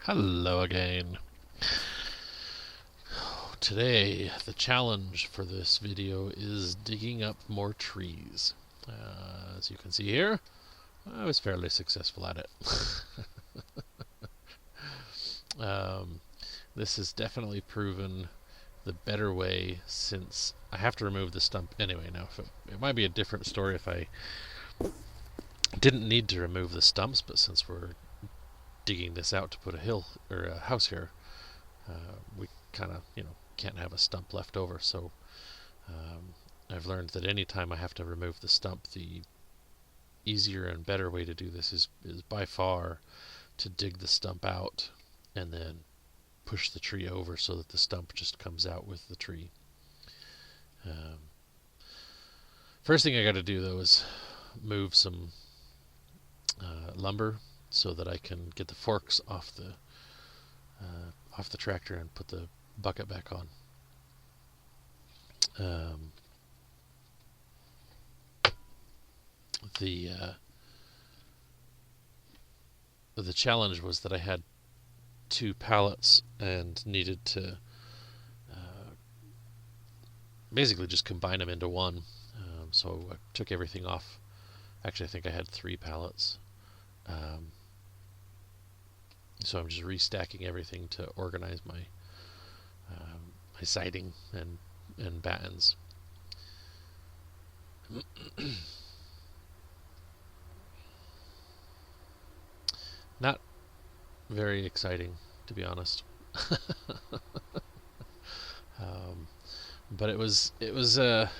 Hello again. Today, the challenge for this video is digging up more trees. As you can see here, I was fairly successful at it. um, this has definitely proven the better way since I have to remove the stump anyway. Now, it might be a different story if I didn't need to remove the stumps, but since we're digging this out to put a hill or a house here, we kind of, can't have a stump left over. So I've learned that anytime I have to remove the stump, the easier and better way to do this is by far to dig the stump out and then push the tree over so that the stump just comes out with the tree. First thing I got to do though is move some lumber so that I can get the forks off the tractor and put the bucket back on. The challenge was that I had 2 pallets and needed to basically just combine them into one. So I took everything off. Actually, I think I had 3 pallets. So I'm just restacking everything to organize my my siding and battens. Not very exciting, to be honest. But it was a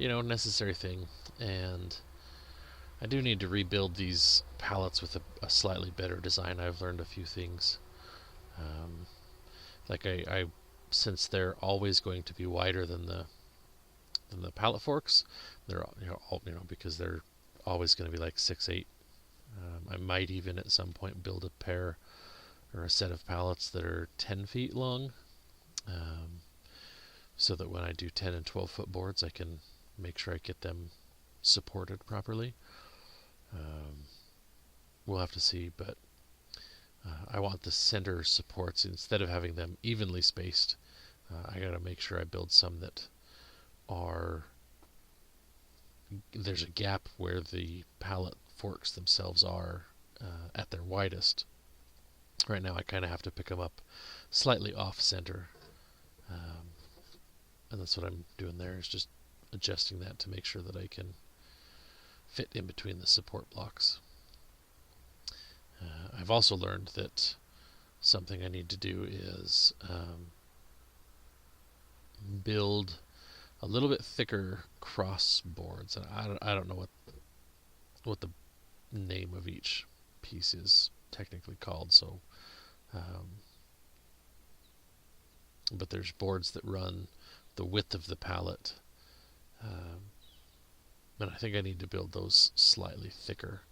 necessary thing, and I do need to rebuild these pallets with a slightly better design. I've learned a few things. Like I since they're always going to be wider than the pallet forks, they're because they're always going to be like 6'8". I might even at some point build a pair or a set of pallets that are 10 feet long, so that when I do 10 and 12 foot boards, I can make sure I get them supported properly. We'll have to see, but I want the center supports, instead of having them evenly spaced, I gotta make sure I build some that there's a gap where the pallet forks themselves are at their widest. Right now I kind of have to pick them up slightly off center, and that's what I'm doing there, is just adjusting that to make sure that I can fit in between the support blocks. I've also learned that something I need to do is build a little bit thicker cross boards, and I don't know what the name of each piece is technically called. So, but there's boards that run the width of the pallet, and I think I need to build those slightly thicker,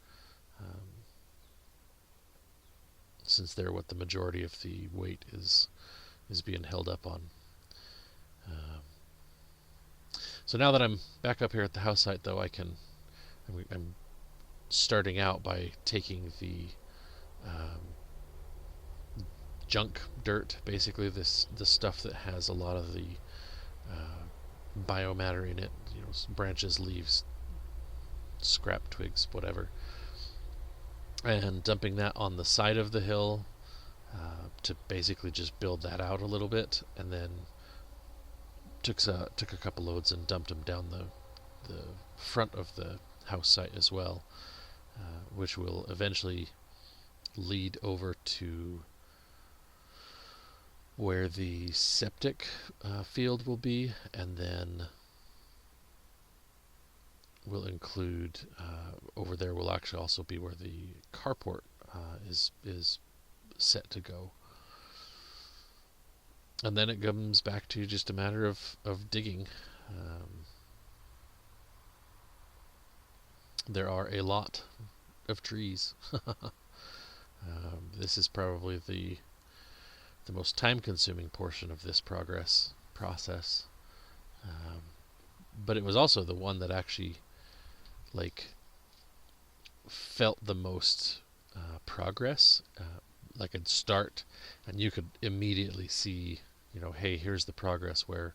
since they're what the majority of the weight is being held up on. So now that I'm back up here at the house site, though, I'm starting out by taking the junk dirt, basically the stuff that has a lot of the biomatter in it, branches, leaves, scrap twigs, whatever, and dumping that on the side of the hill to basically just build that out a little bit, and then took a couple loads and dumped them down the front of the house site as well, which will eventually lead over to where the septic field will be, and then will include over there will actually also be where the carport is set to go. And then it comes back to just a matter of digging. There are a lot of trees. This is probably the most time-consuming portion of this process. But it was also the one that actually felt the most progress. Like I'd start, and you could immediately see, hey, here's the progress where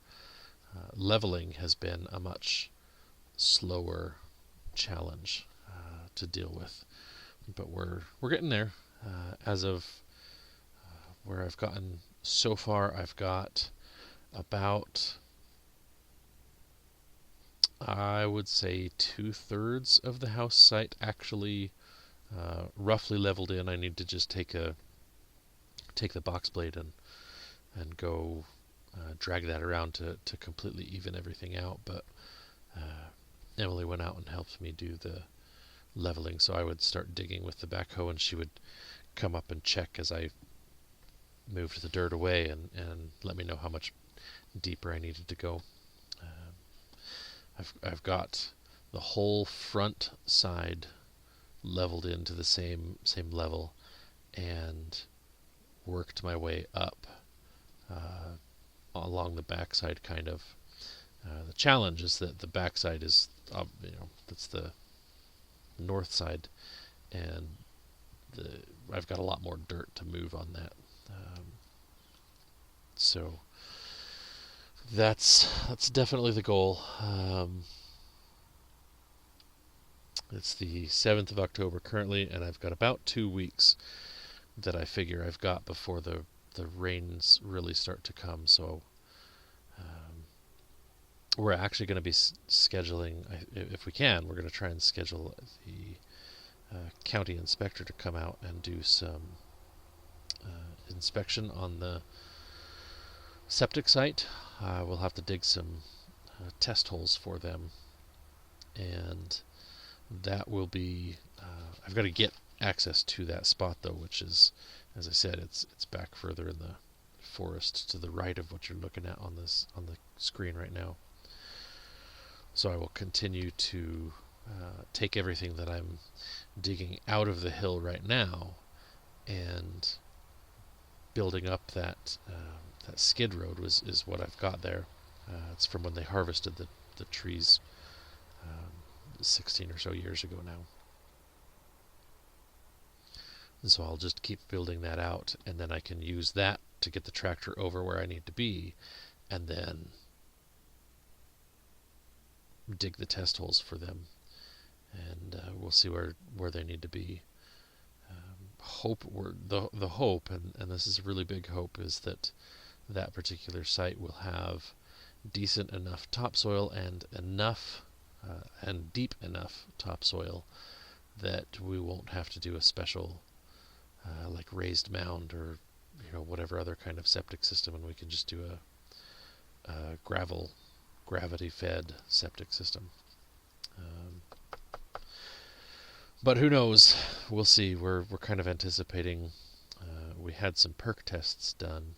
leveling has been a much slower challenge to deal with. But we're getting there. As of where I've gotten so far, I've got about, I would say, 2/3 of the house site actually roughly leveled in. I need to just take the box blade and go drag that around to completely even everything out. But Emily went out and helped me do the leveling, so I would start digging with the backhoe, and she would come up and check as I moved the dirt away and let me know how much deeper I needed to go. I've got the whole front side leveled into the same level, and worked my way up along the backside, kind of. The challenge is that the backside is, that's the north side, and I've got a lot more dirt to move on that. So that's definitely the goal. It's the 7th of October currently, and I've got about 2 weeks that I figure I've got before the rains really start to come. So we're actually going to be scheduling, if we can, we're going to try and schedule the county inspector to come out and do some inspection on the septic site. We'll have to dig some test holes for them, and that will be, I've got to get access to that spot though, which is, as I said, it's back further in the forest to the right of what you're looking at on the screen right now. So I will continue to take everything that I'm digging out of the hill right now and building up that skid road is what I've got there. It's from when they harvested the trees 16 or so years ago now. And so I'll just keep building that out, and then I can use that to get the tractor over where I need to be, and then dig the test holes for them, and we'll see where they need to be. The hope, and this is a really big hope, is that particular site will have decent enough topsoil and deep enough topsoil that we won't have to do a special like raised mound or whatever other kind of septic system, and we can just do a gravity fed septic system. But who knows? We'll see. We're kind of anticipating. We had some perk tests done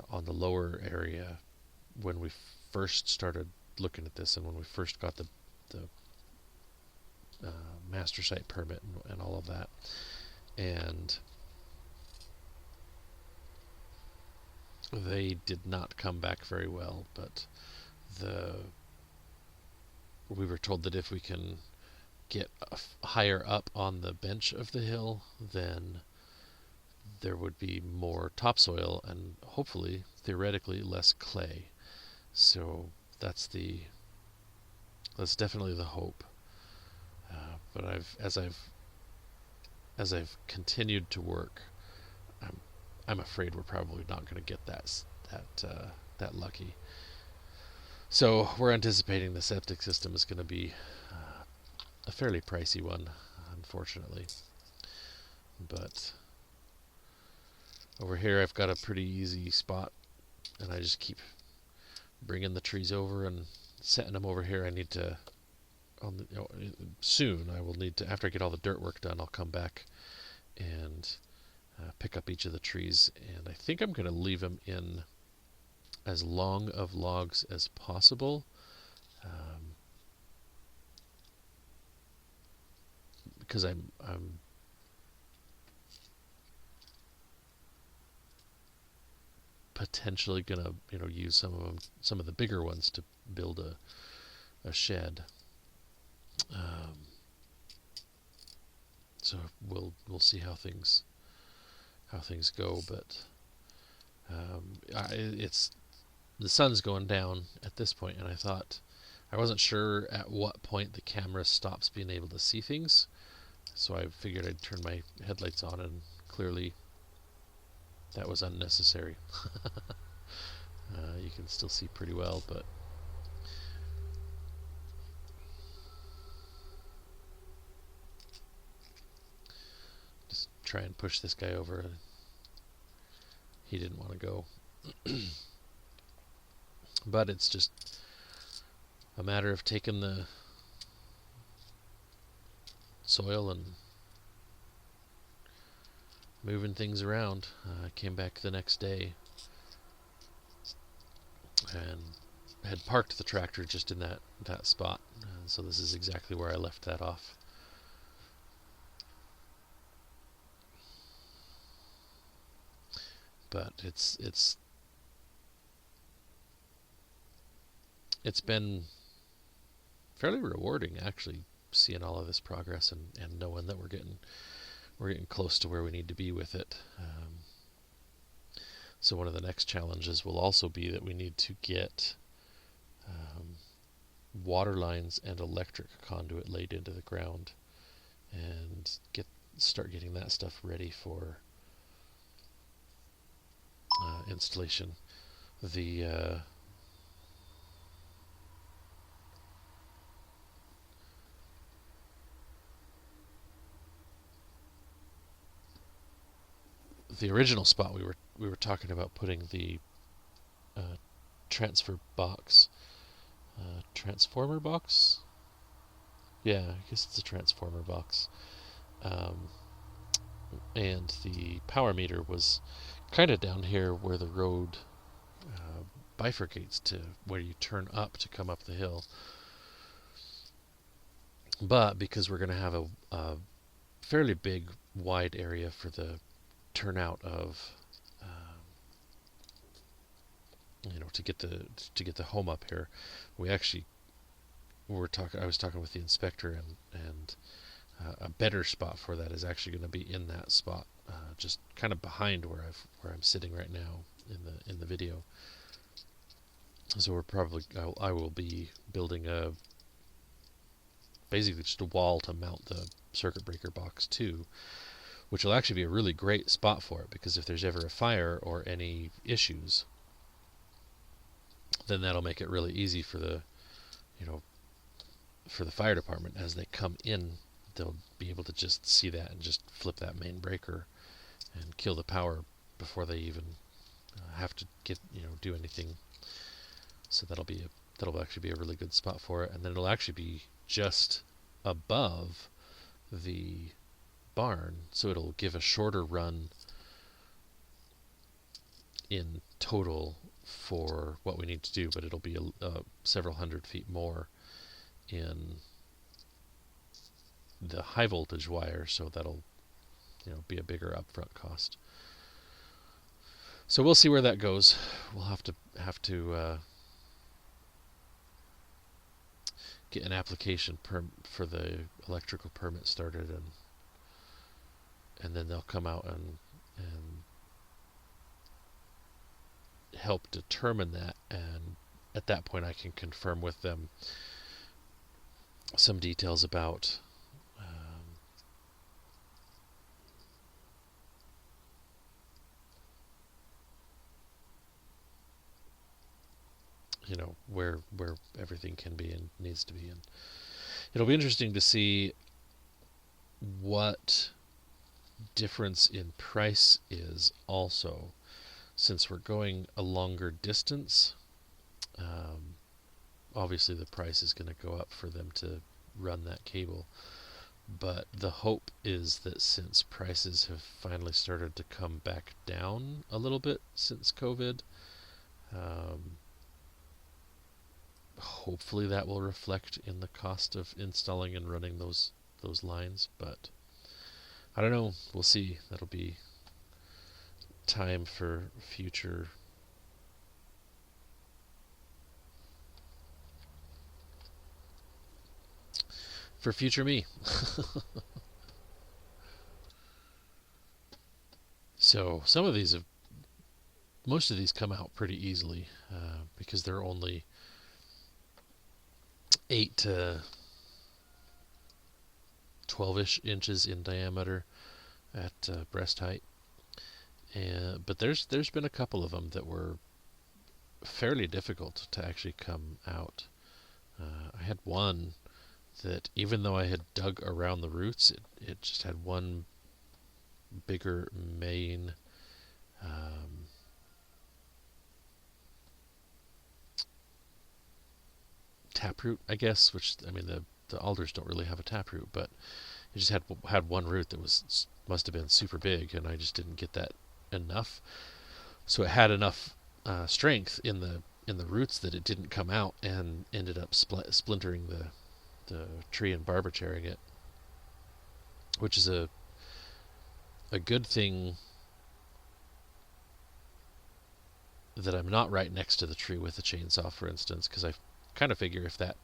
on the lower area when we first started looking at this, and when we first got the master site permit and all of that, and they did not come back very well. But we were told that if we can get higher up on the bench of the hill, then there would be more topsoil and hopefully, theoretically, less clay. So that's definitely the hope. But as I've continued to work, I'm afraid we're probably not going to get that lucky. So we're anticipating the septic system is going to be a fairly pricey one, unfortunately. But over here I've got a pretty easy spot, and I just keep bringing the trees over and setting them over here. I need to, soon I will need to, after I get all the dirt work done, I'll come back and pick up each of the trees, and I think I'm going to leave them in as long of logs as possible. Because I'm potentially gonna use some of the bigger ones to build a shed. So we'll see how things go, but it's the sun's going down at this point, and I wasn't sure at what point the camera stops being able to see things, so I figured I'd turn my headlights on, and clearly that was unnecessary. You can still see pretty well, but just try and push this guy over. He didn't want to go. But it's just a matter of taking the soil and moving things around. I came back the next day and had parked the tractor just in that spot. So this is exactly where I left that off. But it's been fairly rewarding, actually, seeing all of this progress and knowing that we're getting close to where we need to be with it. So one of the next challenges will also be that we need to get water lines and electric conduit laid into the ground and start getting that stuff ready for installation. The original spot we were talking about putting the transformer box. Yeah, I guess it's a transformer box. And the power meter was kind of down here where the road bifurcates to where you turn up to come up the hill. But because we're going to have a fairly big, wide area for the turnout of, to get the home up here, we actually I was talking with the inspector, and a better spot for that is actually going to be in that spot, just kind of behind where I'm sitting right now in the video. So I will be building basically just a wall to mount the circuit breaker box to, which will actually be a really great spot for it, because if there's ever a fire or any issues, then that'll make it really easy for the fire department. As they come in, they'll be able to just see that and just flip that main breaker and kill the power before they even have to do anything. So that'll actually be a really good spot for it, and then it'll actually be just above the barn, so it'll give a shorter run in total for what we need to do, but it'll be several hundred feet more in the high voltage wire, so that'll be a bigger upfront cost. So we'll see where that goes. We'll have to get an application for the electrical permit started, and then they'll come out and help determine that, and at that point I can confirm with them some details about where everything can be and needs to be. And it'll be interesting to see what difference in price is also, since we're going a longer distance. Obviously the price is going to go up for them to run that cable, but the hope is that since prices have finally started to come back down a little bit since COVID, hopefully that will reflect in the cost of installing and running those lines. But I don't know, we'll see. That'll be time for future me. So most of these come out pretty easily because they're only 8 to 12-ish inches in diameter at breast height. But there's been a couple of them that were fairly difficult to actually come out. I had one that even though I had dug around the roots, it just had one bigger main taproot, I guess. Which, I mean, the alders don't really have a taproot, but it just had one root that must have been super big, and I just didn't get that enough. So it had enough strength in the roots that it didn't come out, and ended up splintering the tree and barber chairing it, which is a good thing that I'm not right next to the tree with the chainsaw, for instance, because I kind of figure if that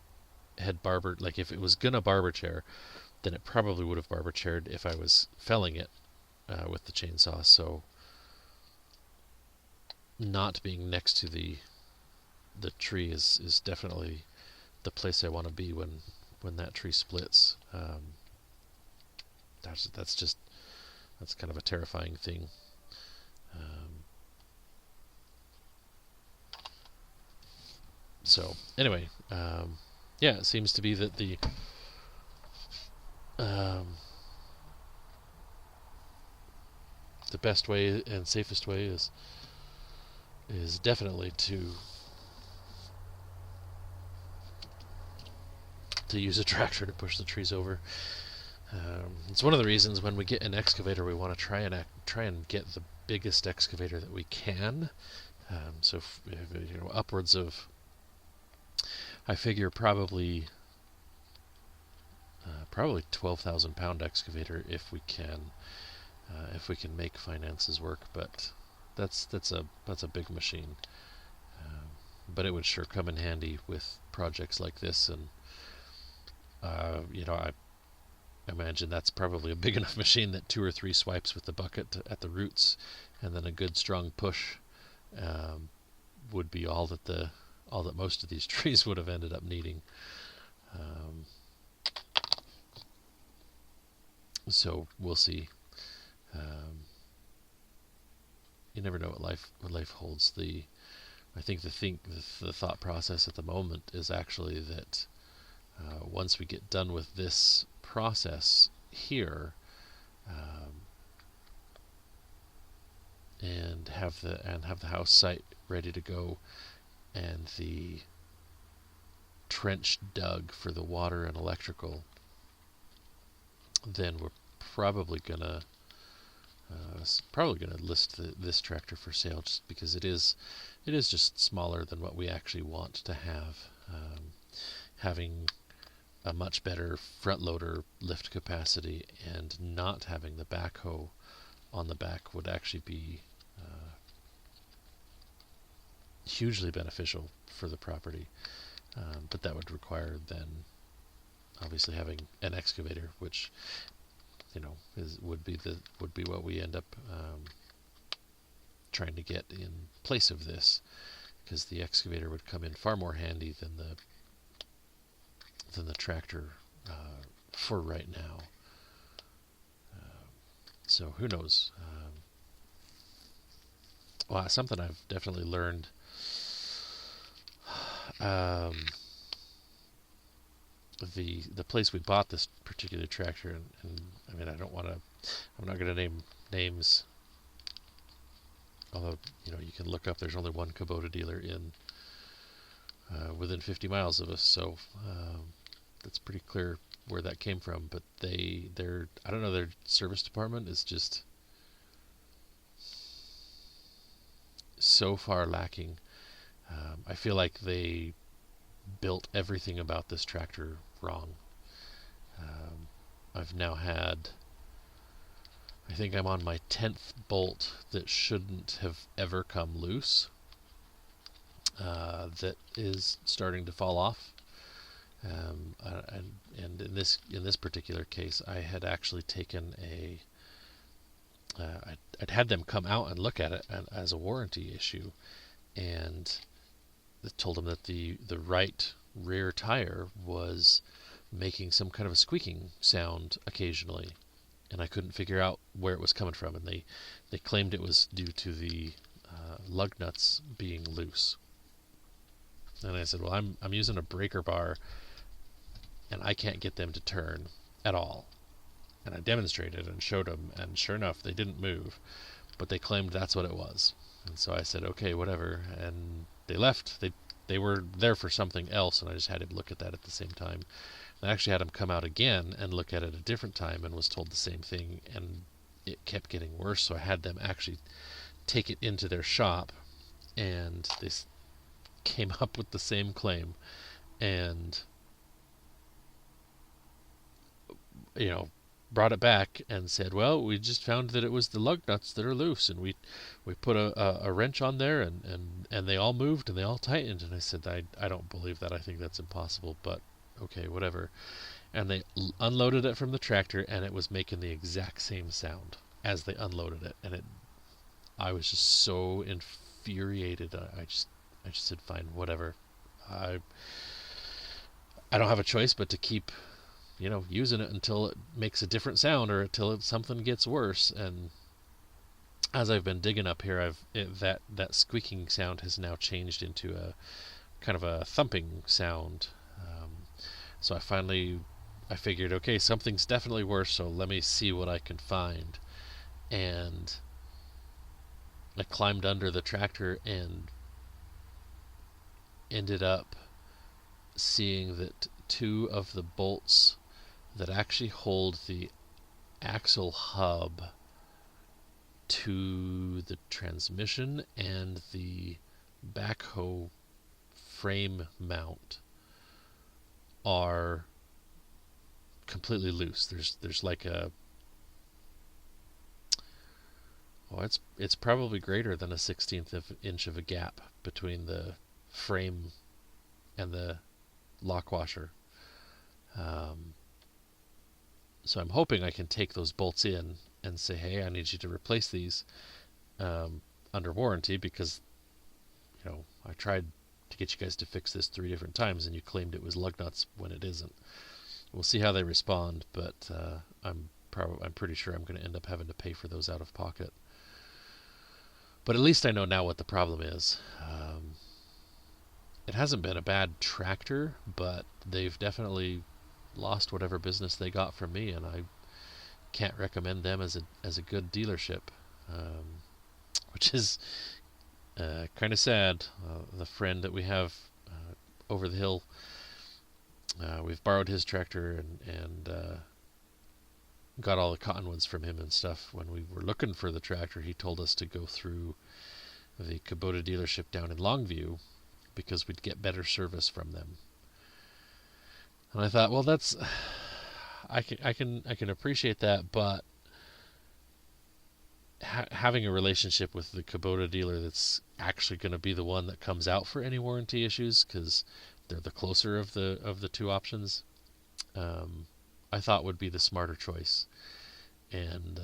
had barbered, like if it was gonna barber chair, then it probably would have barber chaired if I was felling it with the chainsaw. So not being next to the tree is definitely the place I want to be when that tree splits. That's kind of a terrifying thing. So anyway, yeah, it seems to be that the best way and safest way is definitely to use a tractor to push the trees over. It's one of the reasons when we get an excavator, we want to try and get the biggest excavator that we can. So upwards of, I figure probably 12,000 pound excavator if we can make finances work. But that's a big machine. But it would sure come in handy with projects like this, and I imagine that's probably a big enough machine that 2 or 3 swipes with the bucket at the roots, and then a good strong push would be all that most of these trees would have ended up needing. So we'll see. You never know what life holds. I think the thought process at the moment is actually that once we get done with this process here, and have the house site ready to go, and the trench dug for the water and electrical, then we're probably gonna list this tractor for sale, just because it is just smaller than what we actually want to have. Having a much better front loader lift capacity and not having the backhoe on the back would actually be hugely beneficial for the property. But that would require then obviously having an excavator, which would be what we end up trying to get in place of this, because the excavator would come in far more handy than the tractor for right now. So who knows? Well, something I've definitely learned. The place we bought this particular tractor, and I mean, I'm not going to name names, although you can look up. There's only one Kubota dealer within 50 miles of us, so that's pretty clear where that came from. But their I don't know, their service department is just so far lacking. I feel like they built everything about this tractor wrong. I've now had, I think I'm on my 10th bolt that shouldn't have ever come loose, that is starting to fall off. And in this particular case, I had actually taken I'd had them come out and look at it as a warranty issue, and told them that the right rear tire was making some kind of a squeaking sound occasionally, and I couldn't figure out where it was coming from, and they claimed it was due to the lug nuts being loose. And I said, well, I'm using a breaker bar, and I can't get them to turn at all. And I demonstrated and showed them, and sure enough, they didn't move, but they claimed that's what it was. And so I said, okay, whatever, and they left. They were there for something else, and I just had him look at that at the same time. I actually had him come out again and look at it a different time, and was told the same thing, and it kept getting worse, so I had them actually take it into their shop, and they came up with the same claim, and you know, brought it back and said, well, we just found that it was the lug nuts that are loose, and we put a wrench on there, and they all moved and they all tightened. And I said, I don't believe that. I think that's impossible, but okay, whatever. And they unloaded it from the tractor, and it was making the exact same sound as they unloaded it. And I was just so infuriated. I just said, fine, whatever. I don't have a choice but to keep using it until it makes a different sound, or until something gets worse. And as I've been digging up here, that squeaking sound has now changed into a kind of a thumping sound. So I figured, okay, something's definitely worse, so let me see what I can find. And I climbed under the tractor and ended up seeing that two of the bolts that actually hold the axle hub to the transmission and the backhoe frame mount are completely loose. There's like it's probably greater than a 1/16 inch of a gap between the frame and the lock washer. So I'm hoping I can take those bolts in and say, hey, I need you to replace these under warranty, because I tried to get you guys to fix this 3 different times, and you claimed it was lug nuts when it isn't. We'll see how they respond, but I'm pretty sure I'm going to end up having to pay for those out of pocket. But at least I know now what the problem is. It hasn't been a bad tractor, but they've definitely lost whatever business they got from me, and I can't recommend them as a good dealership, which is kind of sad. The friend that we have over the hill, we've borrowed his tractor and got all the cottonwoods from him and stuff. When we were looking for the tractor, he told us to go through the Kubota dealership down in Longview, because we'd get better service from them. And I thought, well, that's I can appreciate that, but having a relationship with the Kubota dealer that's actually going to be the one that comes out for any warranty issues, because they're the closer of the two options, I thought would be the smarter choice. And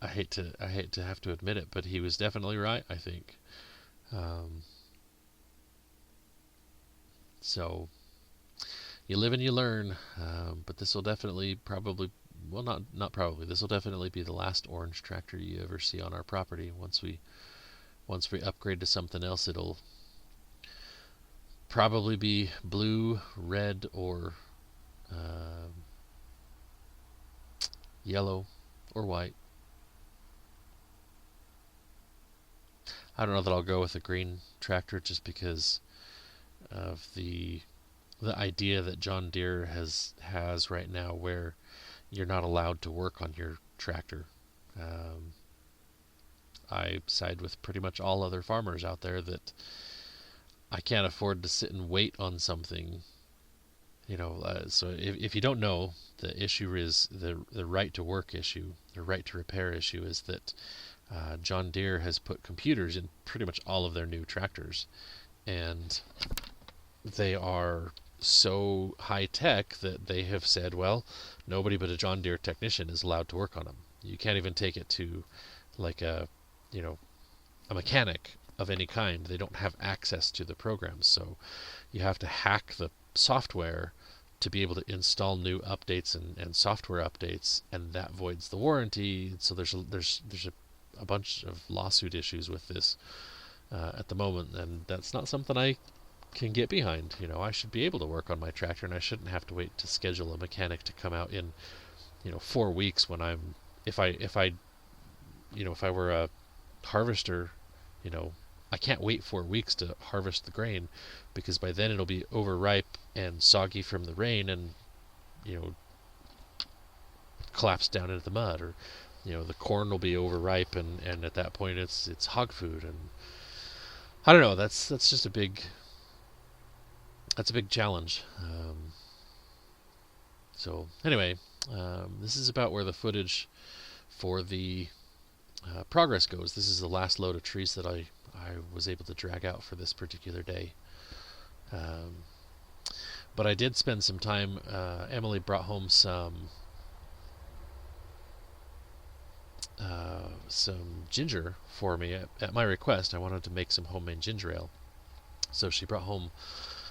I hate to have to admit it, but he was definitely right, I think. So you live and you learn, but this will definitely not probably, this will definitely be the last orange tractor you ever see on our property. Once we upgrade to something else, it'll probably be blue, red, or yellow or white. I don't know that I'll go with a green tractor, just because of the idea that John Deere has right now, where you're not allowed to work on your tractor. I side with pretty much all other farmers out there that I can't afford to sit and wait on something. So if you don't know, the issue is the right to work issue, the right to repair issue, is that John Deere has put computers in pretty much all of their new tractors, and they are so high tech that they have said, well, nobody but a John Deere technician is allowed to work on them. You can't even take it to like you know, a mechanic of any kind. They don't have access to the programs, so you have to hack the software to be able to install new updates and software updates, and that voids the warranty. So there's a bunch of lawsuit issues with this at the moment, and that's not something I can get behind. I should be able to work on my tractor, and I shouldn't have to wait to schedule a mechanic to come out in 4 weeks when I'm if I were a harvester, you know, I can't wait 4 weeks to harvest the grain because by then it'll be overripe and soggy from the rain and you know collapse down into the mud, or the corn will be overripe and at that point it's hog food. And I don't know, that's just a big challenge. So anyway, this is about where the footage for the progress goes. This is the last load of trees that I was able to drag out for this particular day. But I did spend some time. Emily brought home some ginger for me at my request. I wanted to make some homemade ginger ale, so she brought home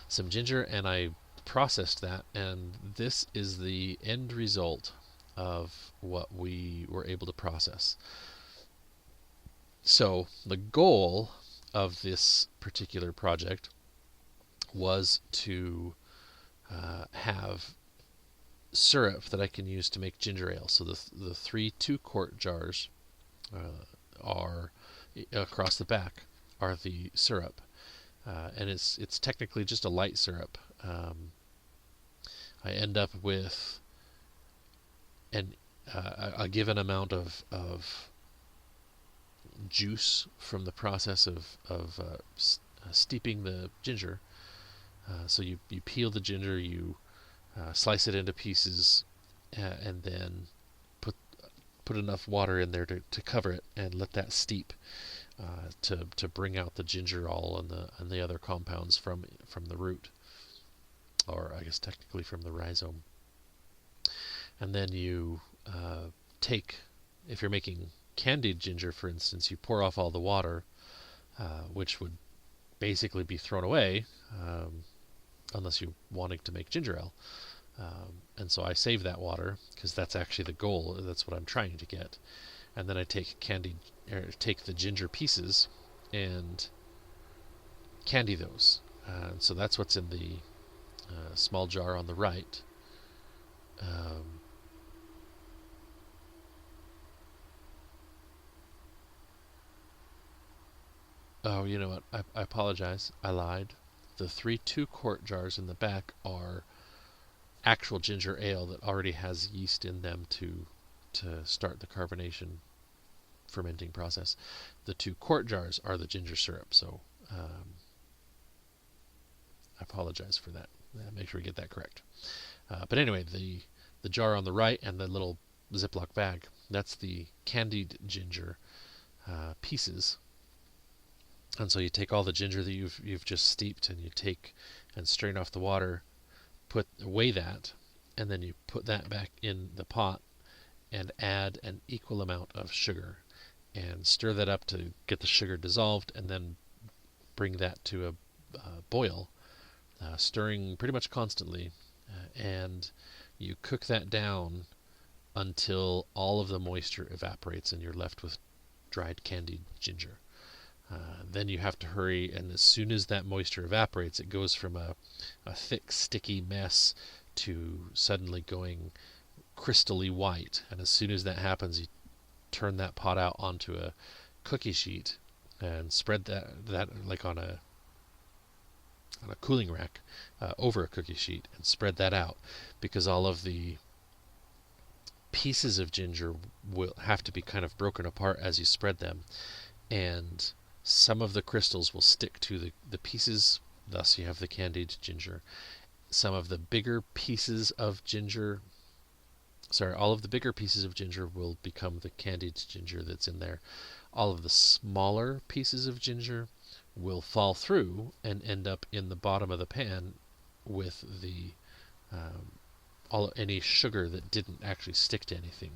some ginger, and I processed that, and this is the end result of what we were able to process. So the goal of this particular project was to have syrup that I can use to make ginger ale. So the 3 2-quart jars are across the back are the syrup, and it's technically just a light syrup. I end up with a given amount of juice from the process of steeping the ginger. So you peel the ginger, you slice it into pieces, and then put enough water in there to cover it and let that steep to bring out the gingerol and the other compounds from the root, or I guess technically from the rhizome. And then you take, if you're making candied ginger, for instance, you pour off all the water, which would basically be thrown away unless you're wanting to make ginger ale. And so I save that water because that's actually the goal. That's what I'm trying to get. And then I take the ginger pieces and candy those. So that's what's in the small jar on the right. Oh, you know what? I apologize. I lied. The 3 2-quart jars in the back are actual ginger ale that already has yeast in them to start the carbonation fermenting process. The 2-quart jars are the ginger syrup. So I apologize for that. Make sure we get that correct. But anyway, the jar on the right and the little Ziploc bag, that's the candied ginger pieces. And so you take all the ginger that you've just steeped, and you take and strain off the water, weigh that, and then you put that back in the pot and add an equal amount of sugar and stir that up to get the sugar dissolved, and then bring that to a boil, stirring pretty much constantly, and you cook that down until all of the moisture evaporates and you're left with dried candied ginger. Then you have to hurry, and as soon as that moisture evaporates, it goes from a thick, sticky mess to suddenly going crystally white. And as soon as that happens, you turn that pot out onto a cookie sheet and spread that like on a cooling rack over a cookie sheet, and spread that out, because all of the pieces of ginger will have to be kind of broken apart as you spread them, and some of the crystals will stick to the pieces, thus you have the candied ginger. Some of the bigger pieces of ginger, all of the bigger pieces of ginger will become the candied ginger that's in there. All of the smaller pieces of ginger will fall through and end up in the bottom of the pan with the any sugar that didn't actually stick to anything.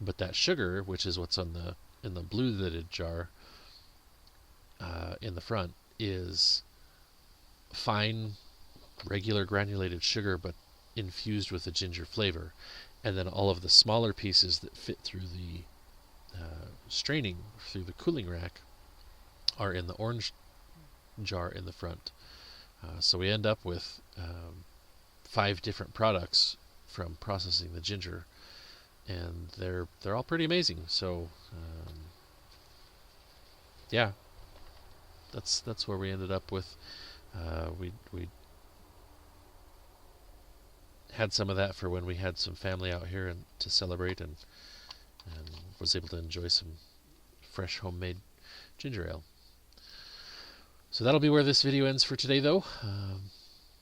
But that sugar, which is what's on the in the blue lidded jar in the front, is fine, regular granulated sugar, but infused with a ginger flavor. And then all of the smaller pieces that fit through the straining through the cooling rack are in the orange jar in the front. So we end up with 5 different products from processing the ginger, and they're all pretty amazing. So yeah, that's where we ended up with. We had some of that for when we had some family out here and to celebrate, and was able to enjoy some fresh homemade ginger ale. So that'll be where this video ends for today, though.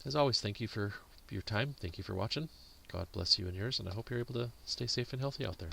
As always, thank you for your time. Thank you for watching. God bless you and yours, and I hope you're able to stay safe and healthy out there.